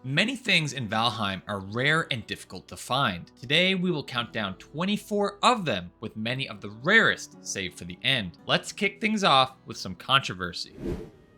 Many things in Valheim are rare and difficult to find. Today we will count down 24 of them, with many of the rarest saved for the end. Let's kick things off with some controversy.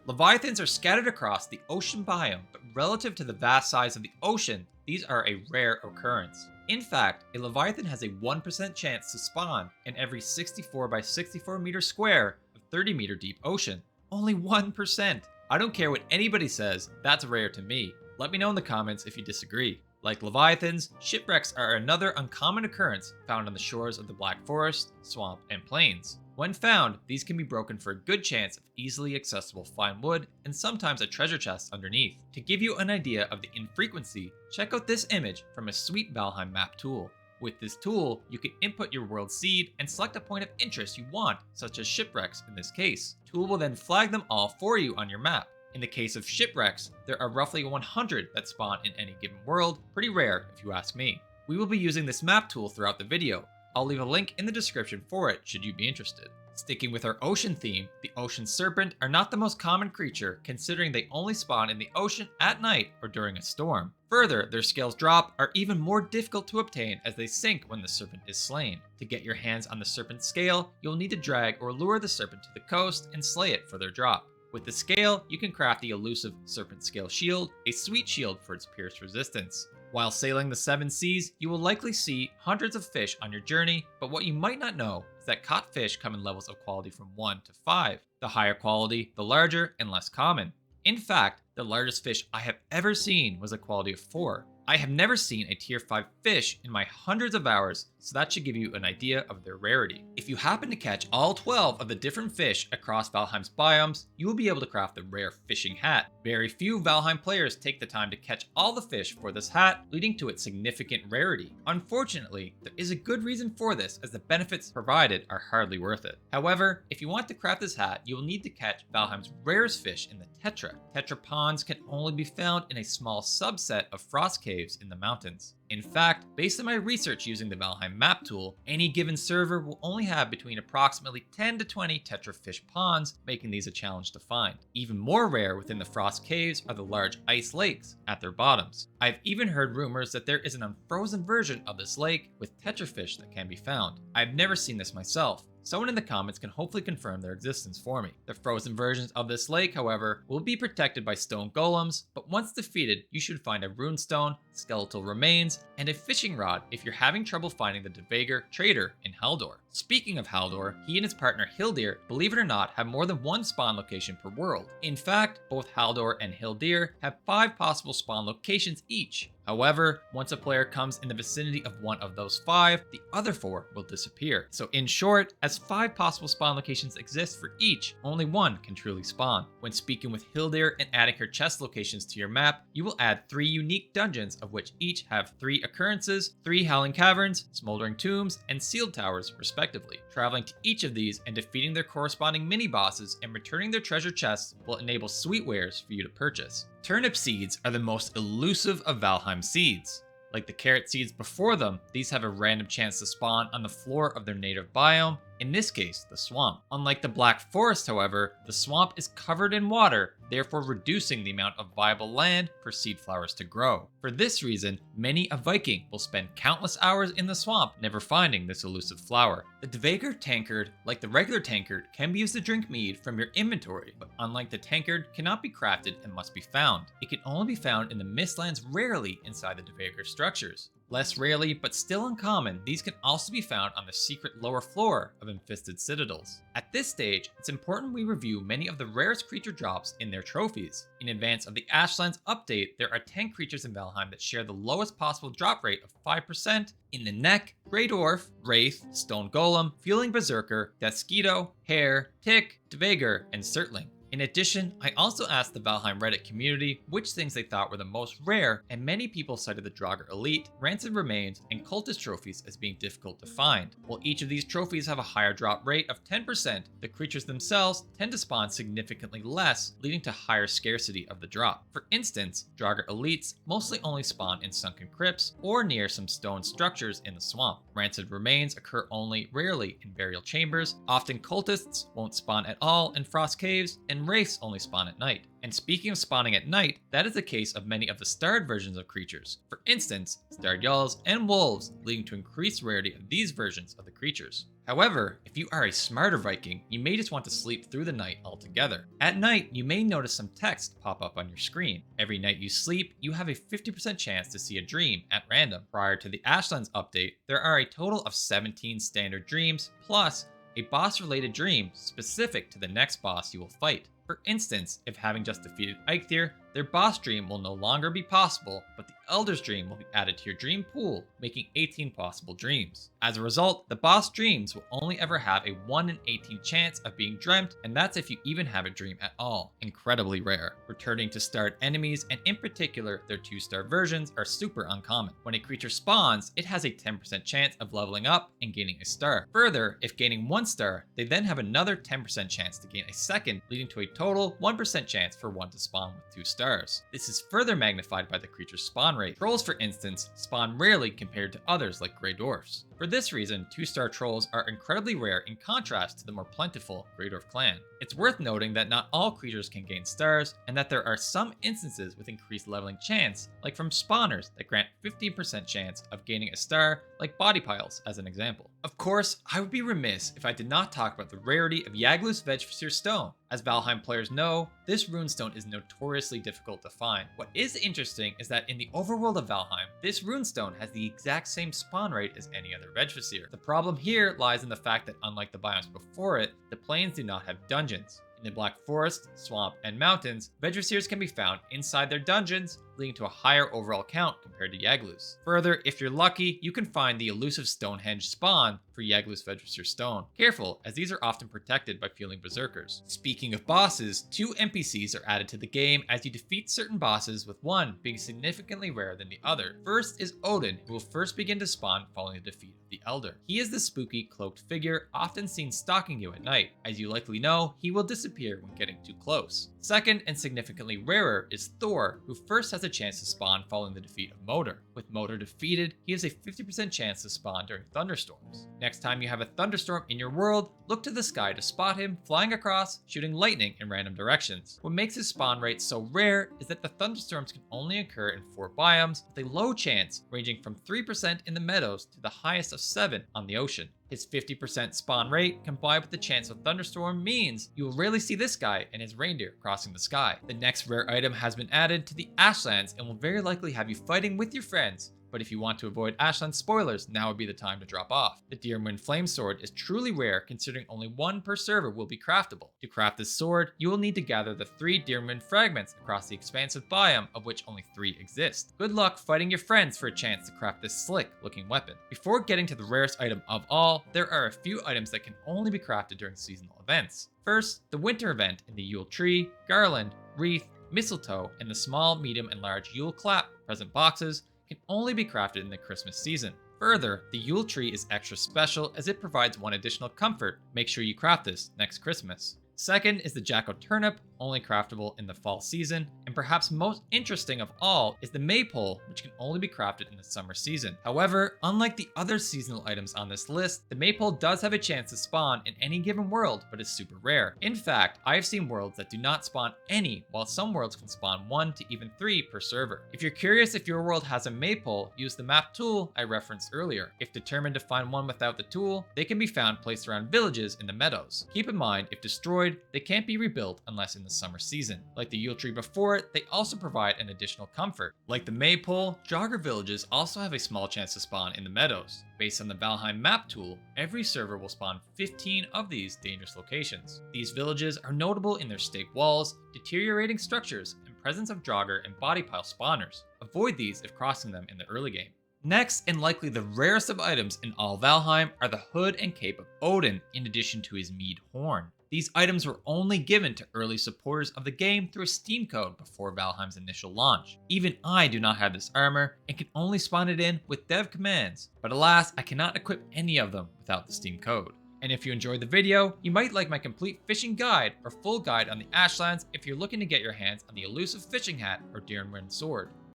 Leviathans are scattered across the ocean biome, but relative to the vast size of the ocean, these are a rare occurrence. In fact, a Leviathan has a 1% chance to spawn in every 64 by 64 meter square of 30 meter deep ocean. Only 1%. I don't care what anybody says, that's rare to me. Let me know in the comments if you disagree. Like Leviathans, shipwrecks are another uncommon occurrence found on the shores of the Black Forest, swamp, and plains. When found, these can be broken for a good chance of easily accessible fine wood and sometimes a treasure chest underneath. To give you an idea of the infrequency, check out this image from a sweet Valheim map tool. With this tool, you can input your world seed and select a point of interest you want, such as shipwrecks in this case. Tool will then flag them all for you on your map. In the case of shipwrecks, there are roughly 100 that spawn in any given world, pretty rare if you ask me. We will be using this map tool throughout the video. I'll leave a link in the description for it should you be interested. Sticking with our ocean theme, the ocean serpent are not the most common creature considering they only spawn in the ocean at night or during a storm. Further, their scales drop are even more difficult to obtain as they sink when the serpent is slain. To get your hands on the serpent's scale, you'll need to drag or lure the serpent to the coast and slay it for their drop. With the scale, you can craft the elusive Serpent Scale Shield, a sweet shield for its pierce resistance. While sailing the 7 seas, you will likely see hundreds of fish on your journey, but what you might not know is that caught fish come in levels of quality from 1 to 5. The higher quality, the larger and less common. In fact, the largest fish I have ever seen was a quality of 4. I have never seen a tier 5 fish in my hundreds of hours, so that should give you an idea of their rarity. If you happen to catch all 12 of the different fish across Valheim's biomes, you will be able to craft the rare fishing hat. Very few Valheim players take the time to catch all the fish for this hat, leading to its significant rarity. Unfortunately, there is a good reason for this, as the benefits provided are hardly worth it. However, if you want to craft this hat, you will need to catch Valheim's rarest fish in the Tetra. Tetra ponds can only be found in a small subset of frost caves in the mountains. In fact, based on my research using the Valheim map tool, any given server will only have between approximately 10 to 20 Tetra fish ponds, making these a challenge to find. Even more rare within the frost caves are the large ice lakes at their bottoms. I've even heard rumors that there is an unfrozen version of this lake with Tetra fish that can be found. I've never seen this myself. Someone in the comments can hopefully confirm their existence for me. The frozen versions of this lake, however, will be protected by stone golems, but once defeated, you should find a runestone, skeletal remains, and a fishing rod if you're having trouble finding the Devagar trader in Haldor. Speaking of Haldor, he and his partner Hildir, believe it or not, have more than one spawn location per world. In fact, both Haldor and Hildir have 5 possible spawn locations each. However, once a player comes in the vicinity of one of those 5, the other 4 will disappear. So in short, as 5 possible spawn locations exist for each, only one can truly spawn. When speaking with Hildir and adding her chest locations to your map, you will add 3 unique dungeons, of which each have 3 occurrences, 3 howling caverns, smoldering tombs, and sealed towers respectively. Traveling to each of these and defeating their corresponding mini-bosses and returning their treasure chests will enable sweet wares for you to purchase. Turnip seeds are the most elusive of Valheim seeds. Like the carrot seeds before them, these have a random chance to spawn on the floor of their native biome, in this case, the swamp. Unlike the Black Forest, however, the swamp is covered in water, therefore reducing the amount of viable land for seed flowers to grow. For this reason, many a Viking will spend countless hours in the swamp never finding this elusive flower. The Devagar tankard, like the regular tankard, can be used to drink mead from your inventory, but unlike the tankard, cannot be crafted and must be found. It can only be found in the Mistlands, rarely inside the Devagar structures. Less rarely, but still uncommon, these can also be found on the secret lower floor of infested citadels. At this stage, it's important we review many of the rarest creature drops in their trophies. In advance of the ASHLANDS update, there are 10 creatures in Valheim that share the lowest possible drop rate of 5% in the Neck, Grey Dwarf, Wraith, Stone Golem, Fueling Berserker, Deathsquito, Hare, Tick, Devagar, and Surtling. In addition, I also asked the Valheim Reddit community which things they thought were the most rare, and many people cited the Draugr Elite, Rancid Remains, and Cultist trophies as being difficult to find. While each of these trophies have a higher drop rate of 10%, the creatures themselves tend to spawn significantly less, leading to higher scarcity of the drop. For instance, Draugr Elites mostly only spawn in sunken crypts or near some stone structures in the swamp. Rancid Remains occur only rarely in burial chambers, often cultists won't spawn at all in frost caves, and and wraiths only spawn at night. And speaking of spawning at night, that is the case of many of the starred versions of creatures. For instance, starred Jarls and wolves, leading to increased rarity of these versions of the creatures. However, if you are a smarter Viking, you may just want to sleep through the night altogether. At night, you may notice some text pop up on your screen. Every night you sleep, you have a 50% chance to see a dream at random. Prior to the ASHLANDS update, there are a total of 17 standard dreams, plus a boss-related dream specific to the next boss you will fight. For instance, if having just defeated Eikthyr, their boss dream will no longer be possible, but the Elder's dream will be added to your dream pool, making 18 possible dreams. As a result, the boss dreams will only ever have a 1 in 18 chance of being dreamt, and that's if you even have a dream at all. Incredibly rare. Returning to starred enemies, and in particular their 2-star versions, are super uncommon. When a creature spawns, it has a 10% chance of leveling up and gaining a star. Further, if gaining 1 star, they then have another 10% chance to gain a second, leading to a total 1% chance for one to spawn with 2 stars. This is further magnified by the creature's spawn rate. Trolls, for instance, spawn rarely compared to others like Grey Dwarfs. For this reason, 2-star trolls are incredibly rare in contrast to the more plentiful Grey Dwarf clan. It's worth noting that not all creatures can gain stars, and that there are some instances with increased leveling chance, like from spawners that grant 15% chance of gaining a star, like body piles as an example. Of course, I would be remiss if I did not talk about the rarity of Yaglus Vegfisir Stone. As Valheim players know, this runestone is notoriously difficult to find. What is interesting is that in the overworld of Valheim, this runestone has the exact same spawn rate as any other Vegfisir. The problem here lies in the fact that unlike the biomes before it, the plains do not have dungeons. In the Black Forest, Swamp, and Mountains, Vegfisirs can be found inside their dungeons, leading to a higher overall count compared to Yaglus. Further, if you're lucky, you can find the elusive Stonehenge spawn for Yaglus Vegfisir Stone. Careful, as these are often protected by fueling berserkers. Speaking of bosses, 2 NPCs are added to the game as you defeat certain bosses, with one being significantly rarer than the other. First is Odin, who will first begin to spawn following the defeat of the Elder. He is the spooky, cloaked figure often seen stalking you at night. As you likely know, he will disappear when getting too close. Second, and significantly rarer, is Thor, who first has a chance to spawn following the defeat of Moder. With Moder defeated, he has a 50% chance to spawn during thunderstorms. Next time you have a thunderstorm in your world, look to the sky to spot him flying across, shooting lightning in random directions. What makes his spawn rate so rare is that the thunderstorms can only occur in 4 biomes, with a low chance ranging from 3% in the meadows to the highest of 7 on the ocean. His 50% spawn rate combined with the chance of thunderstorm means you will rarely see this guy and his reindeer crossing the sky. The next rare item has been added to the ASHLANDS and will very likely have you fighting with your friends. But if you want to avoid ASHLAND spoilers, now would be the time to drop off. The Deerwind Flame Sword is truly rare, considering only 1 per server will be craftable. To craft this sword, you will need to gather the 3 Deerwind fragments across the expansive biome, of which only 3 exist. Good luck fighting your friends for a chance to craft this slick looking weapon. Before getting to the rarest item of all, there are a few items that can only be crafted during seasonal events. First, the winter event in the Yule Tree, Garland, Wreath, Mistletoe, and the small, medium, and large Yule Clap present boxes can only be crafted in the Christmas season. Further, the Yule Tree is extra special as it provides 1 additional comfort. Make sure you craft this next Christmas. Second is the Jacko Turnip, only craftable in the fall season, and perhaps most interesting of all is the Maypole, which can only be crafted in the summer season. However, unlike the other seasonal items on this list, the Maypole does have a chance to spawn in any given world, but is super rare. In fact, I have seen worlds that do not spawn any, while some worlds can spawn 1 to even 3 per server. If you're curious if your world has a Maypole, use the map tool I referenced earlier. If determined to find one without the tool, they can be found placed around villages in the meadows. Keep in mind, if destroyed, they can't be rebuilt unless in the summer season. Like the Yule Tree before it, they also provide an additional comfort. Like the Maypole, jogger villages also have a small chance to spawn in the meadows. Based on the Valheim map tool, every server will spawn 15 of these dangerous locations. These villages are notable in their stake walls, deteriorating structures, and presence of jogger and body pile spawners. Avoid these if crossing them in the early game. Next, and likely the rarest of items in all Valheim, are the hood and cape of Odin, in addition to his mead horn. These items were only given to early supporters of the game through a Steam code before Valheim's initial launch. Even I do not have this armor and can only spawn it in with dev commands, but alas, I cannot equip any of them without the Steam code. And if you enjoyed the video, you might like my complete fishing guide or full guide on the Ashlands if you're looking to get your hands on the elusive fishing hat or Deerwind sword.